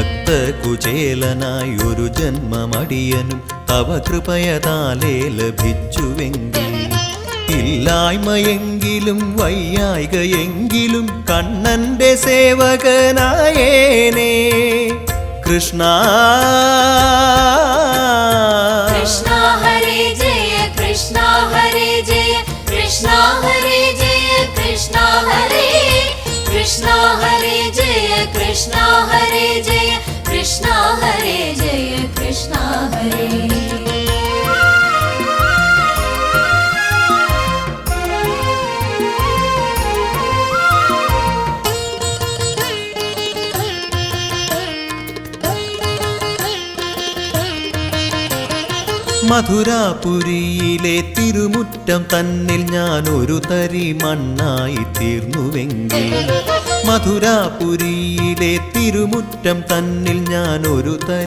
ഭക്തകുചേലനായി ഒരു ജന്മമടിയനും തവ കൃപയതാലേ ലഭിച്ചുവെങ്കിൽ ഇല്ലായ്മയെങ്കിലും വയ്യായ്കയെങ്കിലും കണ്ണന്റെ സേവകനായേനേ കൃഷ്ണ കൃഷ്ണ ഹരേ ജയ കൃഷ്ണ ഹരേ ജയ കൃഷ്ണ ഹരേ ജയ കൃഷ്ണ ഹരേ കൃഷ്ണ ഹരേ ജയ കൃഷ്ണ ഹരേ ജയ കൃഷ്ണ ഹരേ ജയ കൃഷ്ണ ഹരേ മധുരാപുരിയിലെ തിരുമുറ്റം തന്നിൽ ഞാൻ ഒരു തരി മണ്ണായി തീർന്നുവെങ്കിൽ മധുരാപുരിയിലെ തിരുമുറ്റം തന്നിൽ ഞാൻ ഒരു തരി